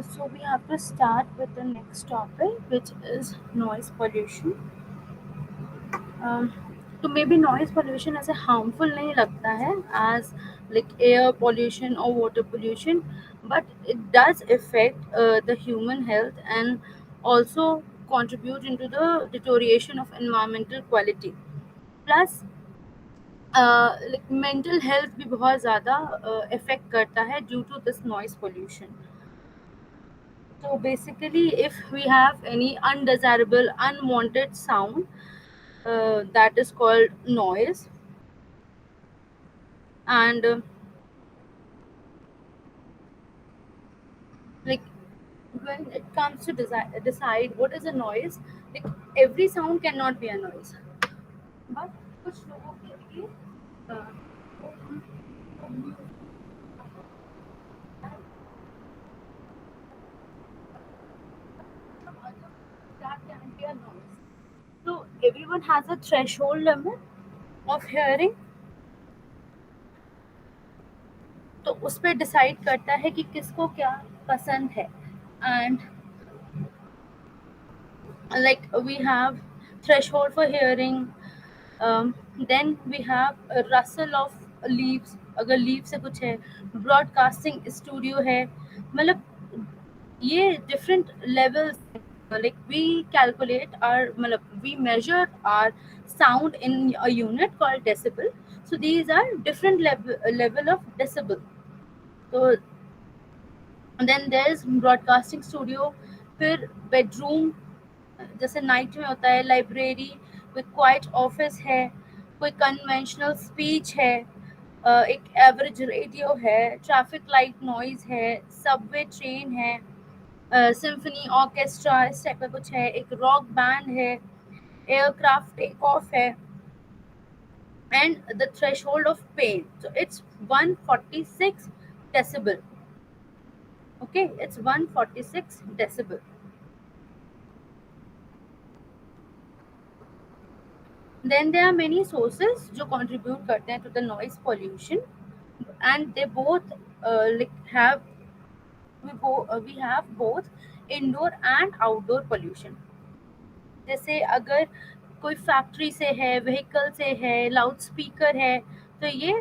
So we have to start with the next topic, which is noise pollution. Um, तो may be noise pollution ऐसे harmful नहीं लगता है as like air pollution और water pollution, but it does effect the human health and also contribute into the deterioration of environmental quality. Plus like mental health भी बहुत ज़्यादा affect करता है due to this noise pollution. So basically, if we have any undesirable, unwanted sound, that is called noise. And like when it comes to decide what is a noise, like every sound cannot be a noise. But कुछ लोगों के लिए वो that can be a noise. So everyone has a threshold limit of hearing. तो उस पर decide करता है कि किसको क्या पसंद है. And like we have threshold for hearing, then we have a rustle of leaves, अगर leaves से कुछ है, broadcasting studio है, मतलब ये different levels. Like we calculate our मतलब we measure our sound in a unit called decibel. So these are different level of decibel. So then there is broadcasting studio, फिर bedroom जैसे night में होता है, library कोई quite office है, कोई conventional speech है, एक एवरेज रेडियो है, ट्रैफिक लाइट नॉइज है, सबवे ट्रेन है, सिम्फनी ऑर्केस्ट्रा इस टाइप का कुछ है, एक रॉक बैंड है, एयरक्राफ्ट टेक ऑफ है, and the threshold of pain, so it's 146 decibel. Okay, it's 146 decibel. Then there are many sources जो contribute करते हैं to the noise pollution, and they both like have we have both indoor and outdoor pollution. जैसे अगर कोई factory से है, vehicle से है, लाउड स्पीकर है, तो ये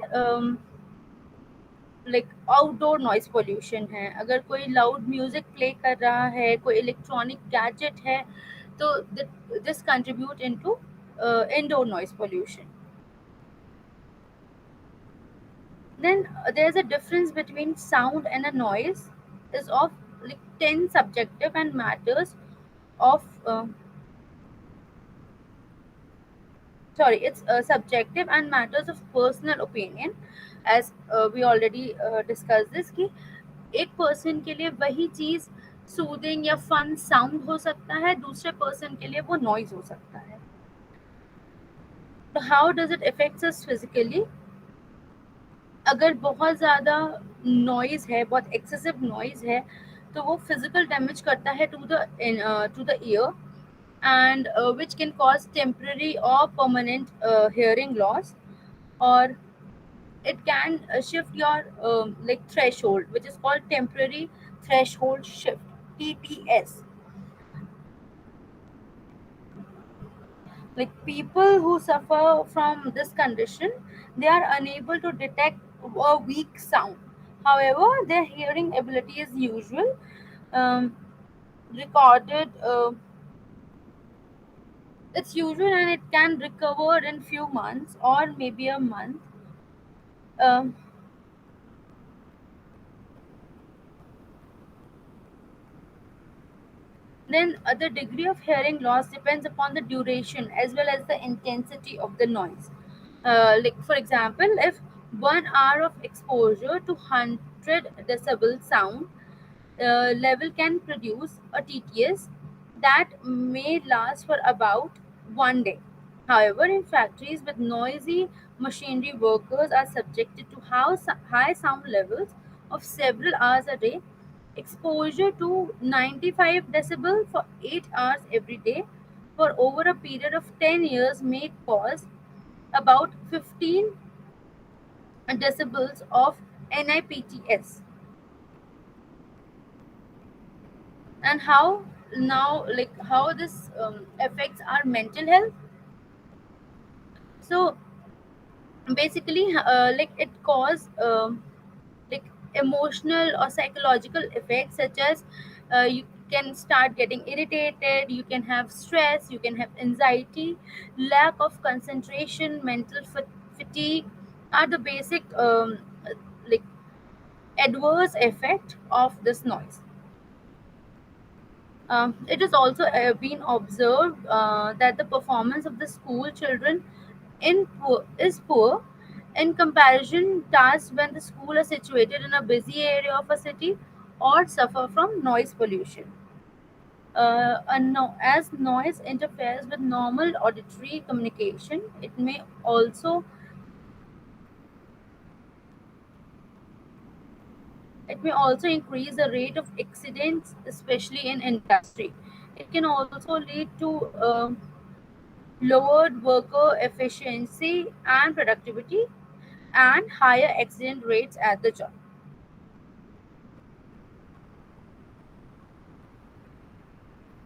लाइक आउटडोर नॉइज पोल्यूशन है. अगर कोई लाउड म्यूजिक प्ले कर रहा है, कोई इलेक्ट्रॉनिक गैजेट है, तो this contribute into indoor noise pollution. Then there's a difference between sound and a noise is of like 10 subjective and matters of sorry, it's subjective and matters of personal opinion, as we already discussed this कि एक person के लिए वही चीज soothing या fun sound हो सकता है, दूसरे पर्सन के लिए वो नॉइज हो सकता है. तो how does it effects us physically? अगर बहुत ज़्यादा नॉइज़ है, बहुत एक्सेसिव नॉइज़ है, तो वो फिजिकल डैमेज करता है to the ear, and which can cause temporary और permanent hearing loss, or it can shift your like threshold, which is called temporary threshold shift, TTS. Like people who suffer from this condition, they are unable to detect a weak sound. However, their hearing ability is usual, um, recorded. It's usual and it can recover in few months or maybe a month. Um, then the degree of hearing loss depends upon the duration as well as the intensity of the noise. Like for example, if 1 hour of exposure to 100 decibel sound level can produce a TTS that may last for about 1 day. However, in factories with noisy machinery, workers are subjected to high sound levels of several hours a day. Exposure to 95 decibel for 8 hours every day for over a period of 10 years may cause about 15 decibels of NIPTS. And how now, like how this affects our mental health. So basically, like it cause like emotional or psychological effects, such as you can start getting irritated, you can have stress, you can have anxiety, lack of concentration, mental fatigue are the basic like adverse effect of this noise. It has also been observed that the performance of the school children is poor in comparison tasks when the school is situated in a busy area of a city or suffer from noise pollution. As noise interferes with normal auditory communication, it may also increase the rate of accidents, especially in industry. It can also lead to lowered worker efficiency and productivity, and higher accident rates at the job.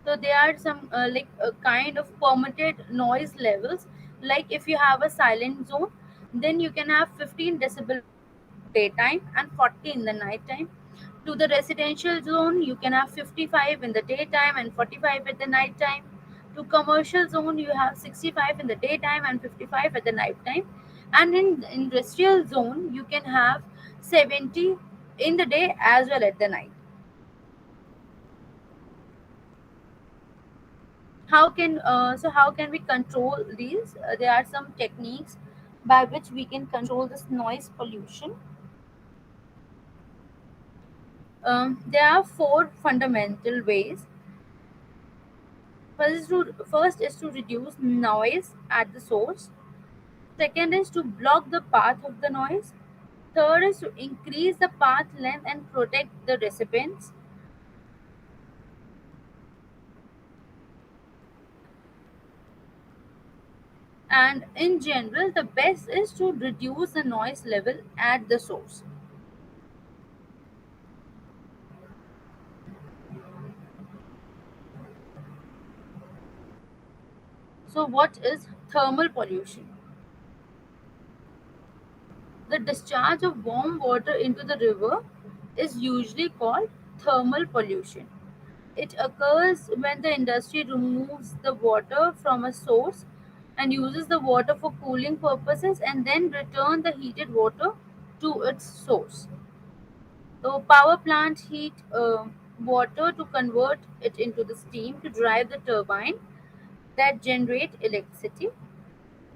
So there are some like a kind of permitted noise levels. Like if you have a silent zone, then you can have 15 decibel daytime and 40 in the night time. To the residential zone, you can have 55 in the daytime and 45 at the night time. To commercial zone, you have 65 in the daytime and 55 at the night time. And in industrial zone, you can have 70 in the day as well at the night. How can we control these? There are some techniques by which we can control this noise pollution. There are four fundamental ways. First is to reduce noise at the source. Second is to block the path of the noise. Third is to increase the path length and protect the recipients. And in general, the best is to reduce the noise level at the source. So, what is thermal pollution? The discharge of warm water into the river is usually called thermal pollution. It occurs when the industry removes the water from a source and uses the water for cooling purposes and then return the heated water to its source. So power plant heat water to convert it into the steam to drive the turbine that generate electricity.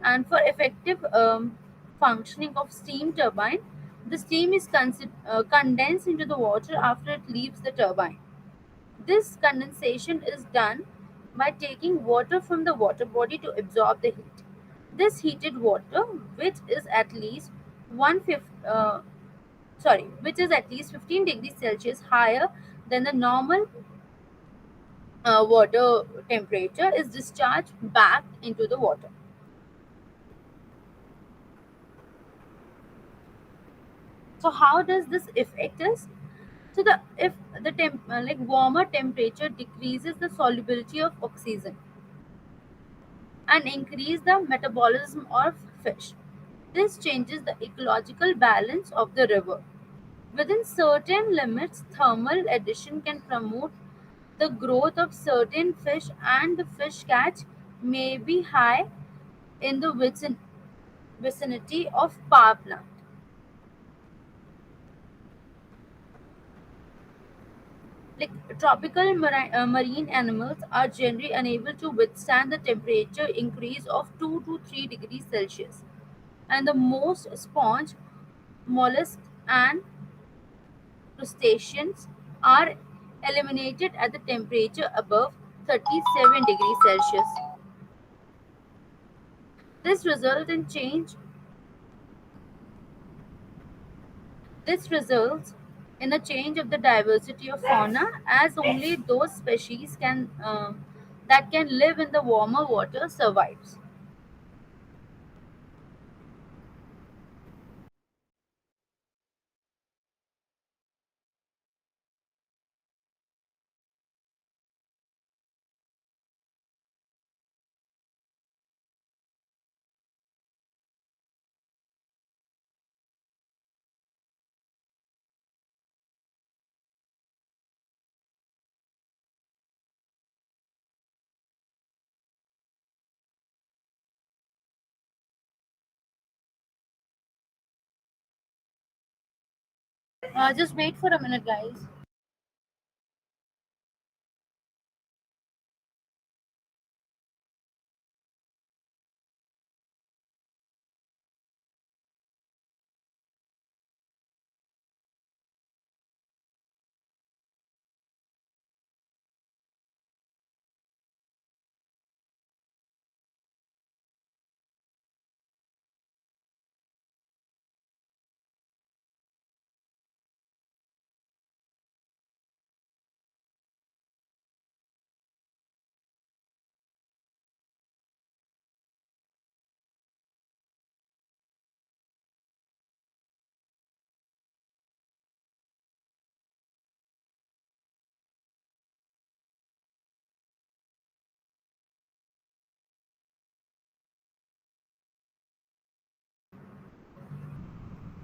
And for effective functioning of steam turbine, the steam is condensed into the water after it leaves the turbine. This condensation is done by taking water from the water body to absorb the heat. This heated water, which is at least one fifth, which is at least 15 degrees Celsius higher than the normal water temperature, is discharged back into the water. So how does this affect us? So the if the like warmer temperature decreases the solubility of oxygen and increase the metabolism of fish. This changes the ecological balance of the river. Within certain limits, thermal addition can promote the growth of certain fish, and the fish catch may be high in the vicinity of power plant. Like tropical marine animals are generally unable to withstand the temperature increase of 2 to 3 degrees Celsius, and the most sponge, mollusks, and crustaceans are eliminated at the temperature above 37 degrees Celsius. This result in change This results in a change of the diversity of fauna, as only those species that can live in the warmer water survives. Just wait for a minute, guys.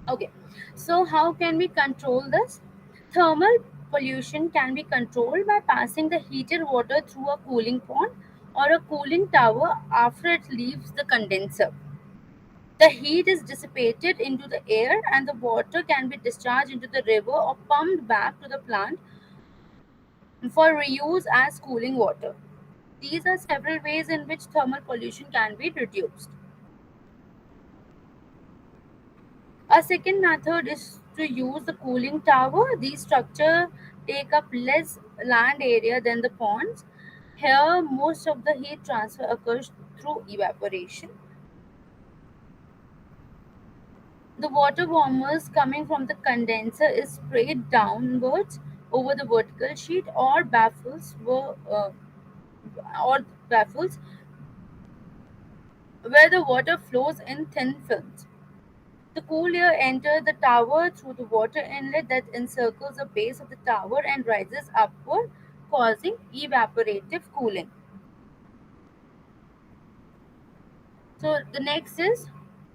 Okay, so how can we control this? Thermal pollution can be controlled by passing the heated water through a cooling pond or a cooling tower after it leaves the condenser. The heat is dissipated into the air and the water can be discharged into the river or pumped back to the plant for reuse as cooling water. These are several ways in which thermal pollution can be reduced. A second method is to use the cooling tower. These structures take up less land area than the ponds. Here, most of the heat transfer occurs through evaporation. The water warmers coming from the condenser is sprayed downwards over the vertical sheet or baffles where the water flows in thin films. The cool air enters the tower through the water inlet that encircles the base of the tower and rises upward, causing evaporative cooling. So the next is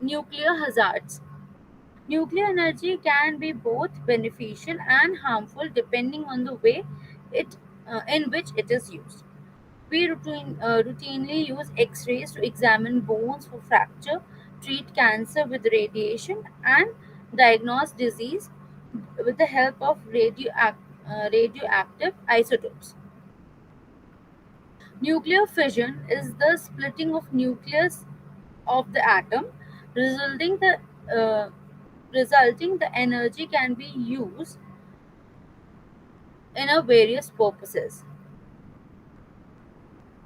nuclear hazards. Nuclear energy can be both beneficial and harmful depending on the way it in which it is used. We routinely use X-rays to examine bones for fracture, treat cancer with radiation, and diagnose disease with the help of radioactive isotopes. Nuclear fission is the splitting of nucleus of the atom, resulting the uh, resulting the energy can be used in a various purposes.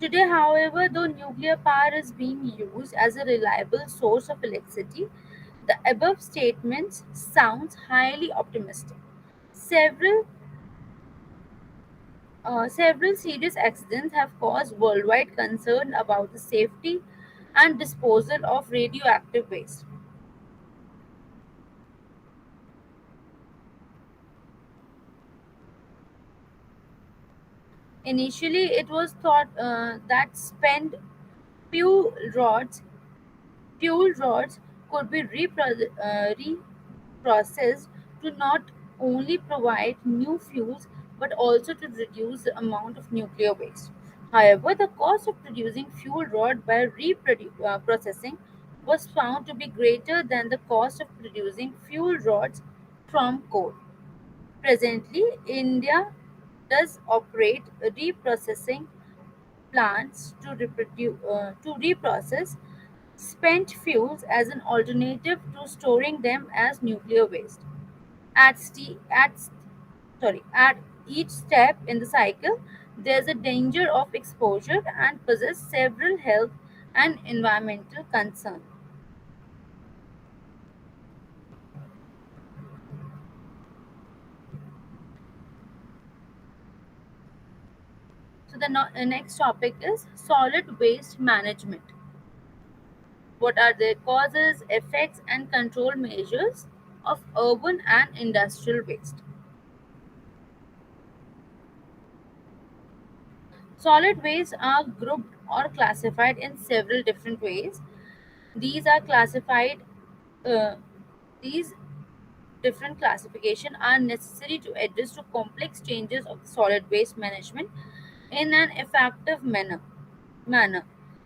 Today, however, though nuclear power is being used as a reliable source of electricity, the above statements sounds highly optimistic. Several several serious accidents have caused worldwide concern about the safety and disposal of radioactive waste. Initially, it was thought that spent fuel rods fuel rods could be reprocessed to not only provide new fuels but also to reduce the amount of nuclear waste. However, the cost of producing fuel rod by processing was found to be greater than the cost of producing fuel rods from coal. Presently, India does operate reprocessing plants to reprocess spent fuels as an alternative to storing them as nuclear waste. At, st- at, at each step in the cycle, there's a danger of exposure and possess several health and environmental concerns. So the next topic is solid waste management. What are the causes, effects, and control measures of urban and industrial waste? Solid wastes are grouped or classified in several different ways. These are classified. Uh, these different classification are necessary to address to complex changes of solid waste management in an effective manner.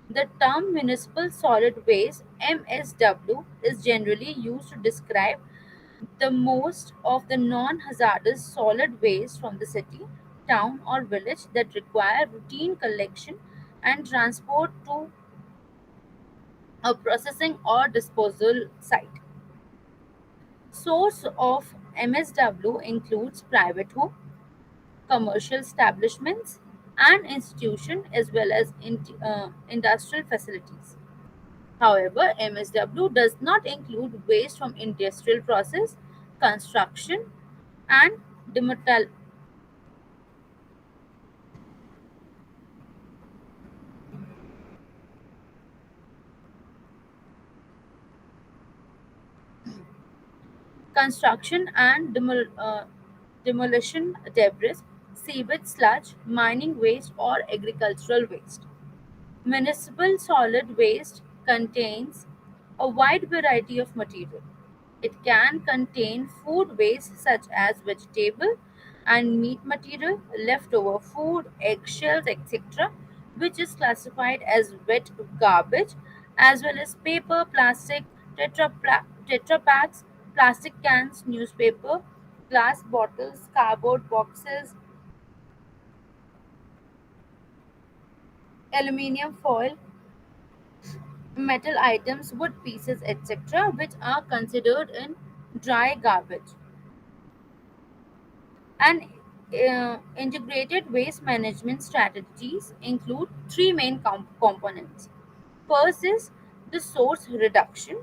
The term municipal solid waste (MSW) is generally used to describe The most of the non-hazardous solid waste from the city, town or village that require routine collection and transport to a processing or disposal site. Source of MSW includes private home, commercial establishments, and institutions as well as industrial facilities. However, MSW does not include waste from industrial process, construction, and demetal- construction and demolition debris, sewage sludge, mining waste, or agricultural waste. Municipal solid waste contains a wide variety of material. It can contain food waste such as vegetable and meat material, leftover food, eggshells, etc., which is classified as wet garbage, as well as paper, plastic, tetra packs, plastic cans, newspaper, glass bottles, cardboard boxes, aluminium foil, metal items, wood pieces, etc., which are considered in dry garbage. And integrated waste management strategies include three main components. First is the source reduction,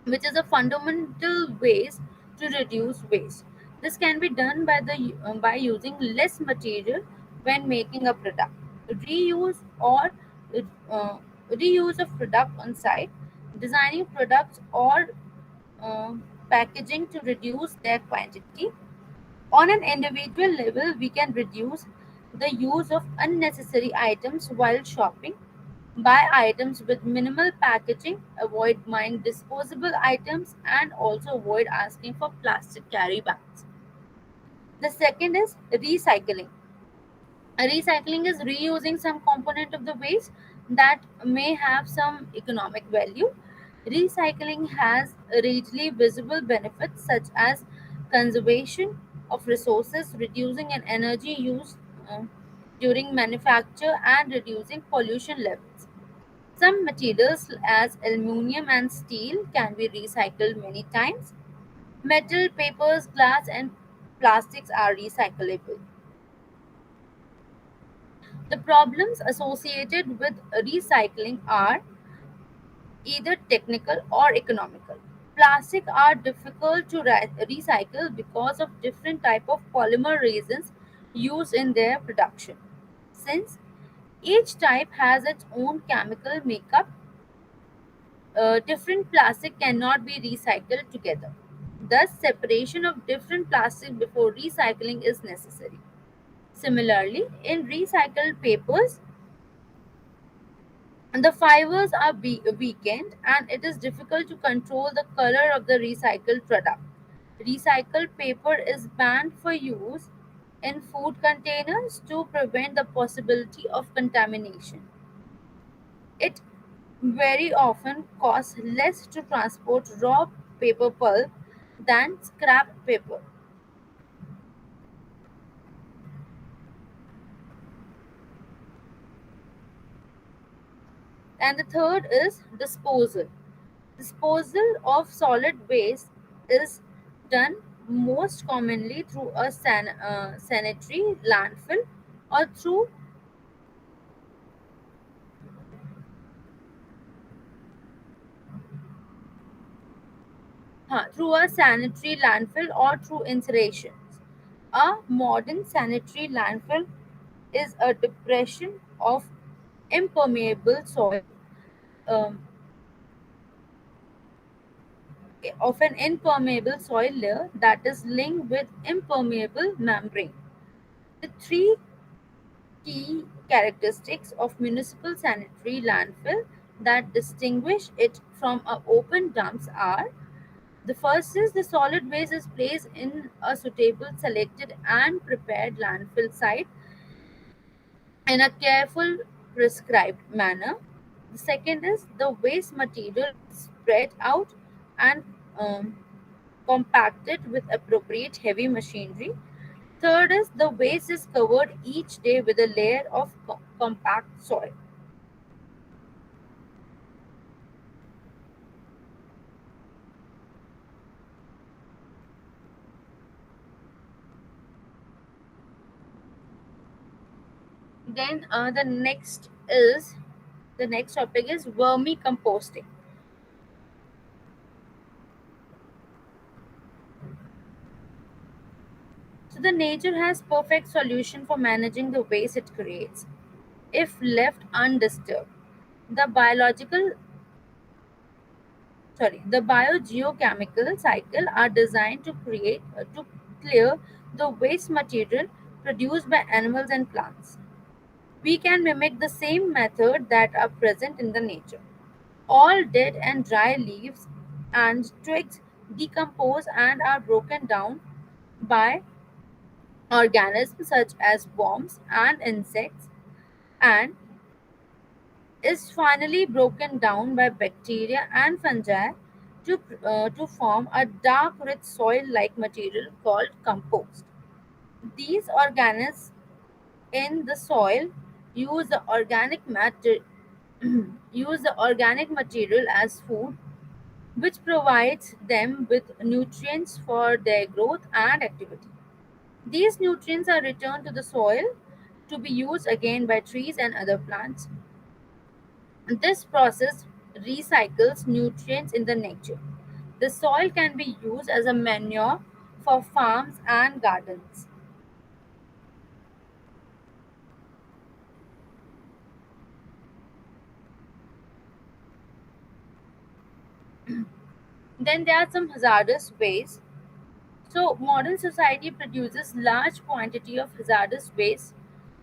which is a fundamental ways to reduce waste. This can be done by using less material when making a product. Reuse or uh, reuse of product on site, designing products or uh, packaging to reduce their quantity. On an individual level, we can reduce the use of unnecessary items while shopping. Buy items with minimal packaging, avoid buying disposable items, and also avoid asking for plastic carry bags. The second is recycling. Recycling is reusing some component of the waste that may have some economic value. Recycling has readily visible benefits such as conservation of resources, reducing an energy use uh, during manufacture, and reducing pollution levels. Some materials, as aluminum and steel, can be recycled many times. Metal, papers, glass, and plastics are recyclable. The problems associated with recycling are either technical or economical. Plastic are difficult to recycle because of different type of polymer resins used in their production. Since each type has its own chemical makeup, different plastic cannot be recycled together. Thus, separation of different plastic before recycling is necessary. Similarly, in recycled papers, the fibers are weakened and it is difficult to control the color of the recycled product. Recycled paper is banned for use in food containers to prevent the possibility of contamination. It very often costs less to transport raw paper pulp than scrap paper. And the third is disposal. Disposal of solid waste is done most commonly through a sanitary landfill or through a sanitary landfill or through incinerations. A modern sanitary landfill is a depression impermeable soil um, of an impermeable soil layer that is linked with impermeable membrane. The three key characteristics of municipal sanitary landfill that distinguish it from open dumps are: the first is the solid waste is placed in a suitable, selected, and prepared landfill site in a careful, prescribed manner. The second is the waste material is spread out and um, compacted with appropriate heavy machinery. Third is the waste is covered each day with a layer of compact soil. Then the next topic is vermicomposting. So the nature has perfect solution for managing the waste it creates if left undisturbed. The biological the biogeochemical cycle are designed to create to clear the waste material produced by animals and plants. We can mimic the same method that are present in the nature. All dead and dry leaves and twigs decompose and are broken down by organisms such as worms and insects, and is finally broken down by bacteria and fungi to form a dark, rich soil like material called compost. These organisms in the soil use the organic matter use the organic material as food, which provides them with nutrients for their growth and activity. These nutrients are returned to the soil to be used again by trees and other plants. This process recycles nutrients in the nature. The soil can be used as a manure for farms and gardens. Then there are some hazardous waste. So modern society produces large quantity of hazardous waste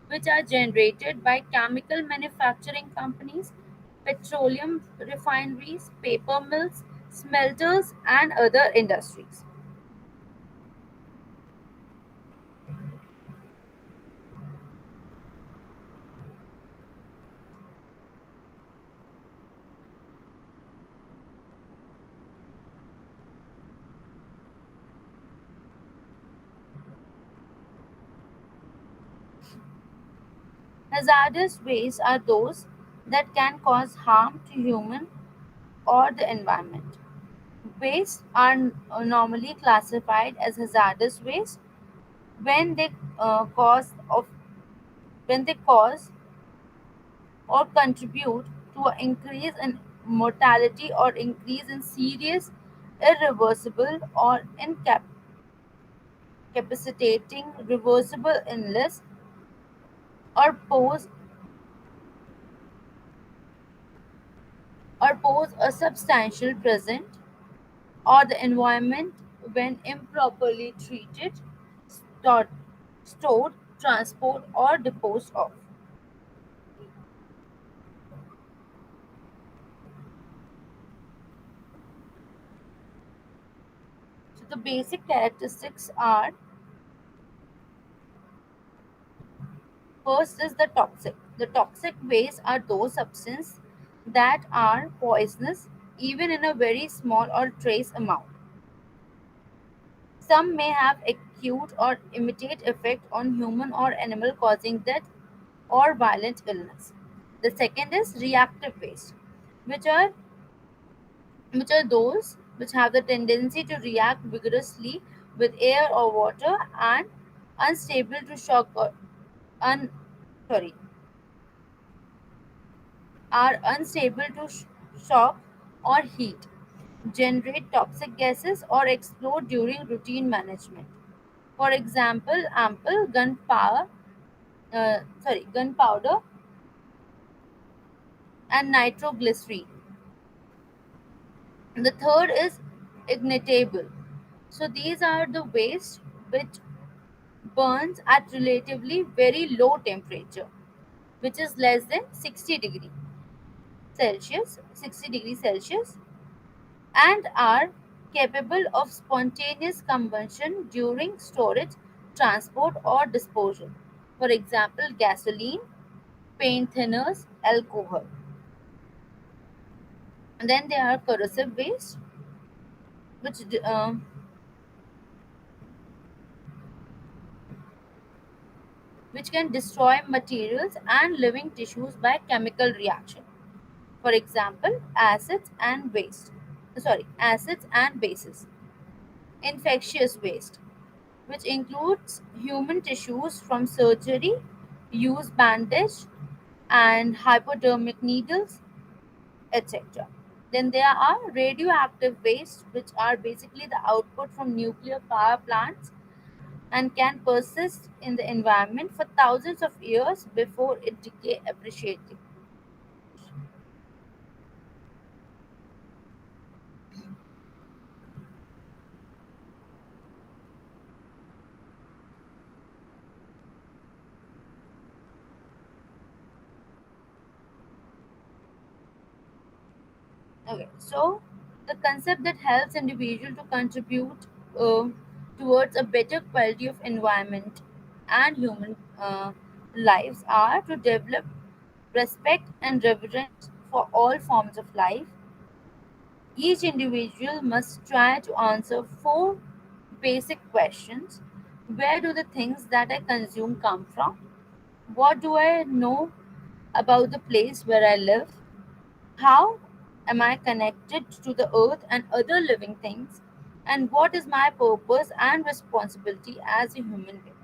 which are generated by chemical manufacturing companies, petroleum refineries, paper mills, smelters and other industries. Hazardous waste are those that can cause harm to human or the environment. Wastes are normally classified as hazardous waste when they cause or contribute to an increase in mortality or increase in serious, irreversible, or incapacitating reversible illness, or pose a substantial present or the environment when improperly treated, stored, stored, transport, or disposed of. So the basic characteristics are: first is the toxic. The toxic waste are those substances that are poisonous even in a very small or trace amount. Some may have acute or immediate effect on human or animal, causing death or violent illness. The second is reactive waste, which are those which have the tendency to react vigorously with air or water and unstable to shock or un, sorry are unstable to shock or heat, generate toxic gases, or explode during routine management. For example, gunpowder and nitroglycerin. The third is ignitable. So these are the waste which burns at relatively very low temperature, which is less than 60 degrees Celsius, and are capable of spontaneous combustion during storage, transport, or disposal. For example, gasoline, paint thinners, alcohol. And then there are corrosive waste, which which can destroy materials and living tissues by chemical reaction. For example, acids and bases. Infectious waste, which includes human tissues from surgery, used bandage, and hypodermic needles, etc. Then there are radioactive waste, which are basically the output from nuclear power plants and can persist in the environment for thousands of years before it decay appreciably. Okay, so the concept that helps individual to contribute uh, towards a better quality of environment and human lives are to develop respect and reverence for all forms of life. Each individual must try to answer four basic questions. Where do the things that I consume come from? What do I know about the place where I live? How am I connected to the earth and other living things? And what is my purpose and responsibility as a human being?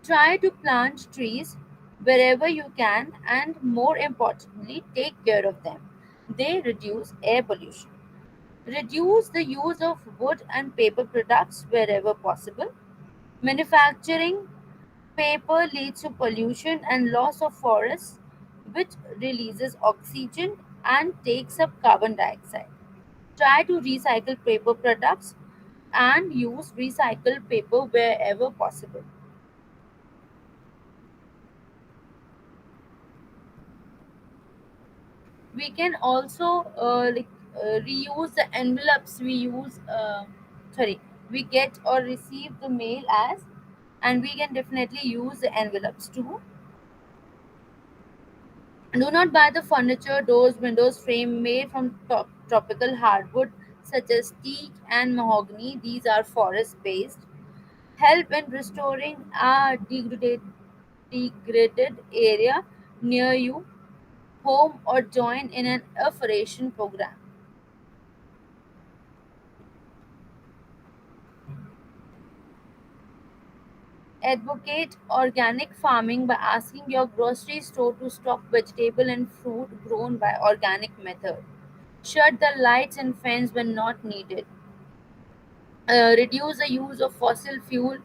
Try to plant trees wherever you can, and more importantly, take care of them. They reduce air pollution. Reduce the use of wood and paper products wherever possible. Manufacturing paper leads to pollution and loss of forests, which releases oxygen and takes up carbon dioxide. Try to recycle paper products and use recycled paper wherever possible. We can also reuse the envelopes we use. Sorry, we get or receive the mail as, and we can definitely use the envelopes too. Do not buy the furniture, doors, windows frame made from tropical hardwood such as teak and mahogany. These are forest based. Help in restoring a degraded area near you, home, or join in an afforestation program. Advocate organic farming by asking your grocery store to stock vegetable and fruit grown by organic method. Shut the lights and fans when not needed. Reduce the use of fossil fuel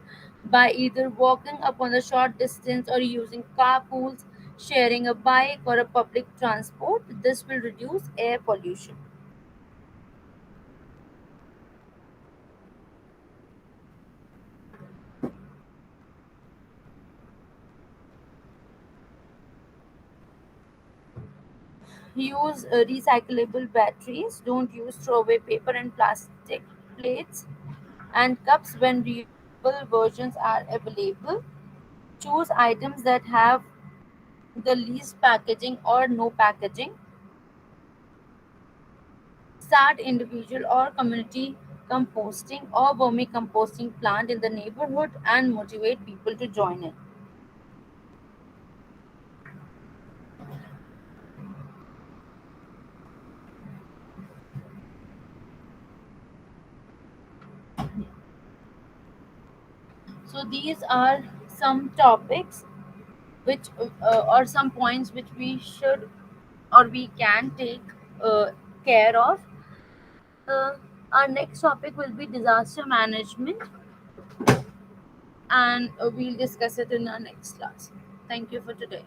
by either walking upon a short distance or using carpools, sharing a bike or a public transport. This will reduce air pollution. Use recyclable batteries. Don't use throwaway paper and plastic plates and cups when reusable versions are available. Choose items that have the least packaging or no packaging. Start individual or community composting or vermicomposting plant in the neighborhood and motivate people to join in. So these are some topics which or some points which we should or we can take uh, care of. Uh, our next topic will be disaster management, and we'll discuss it in our next class. Thank you for today.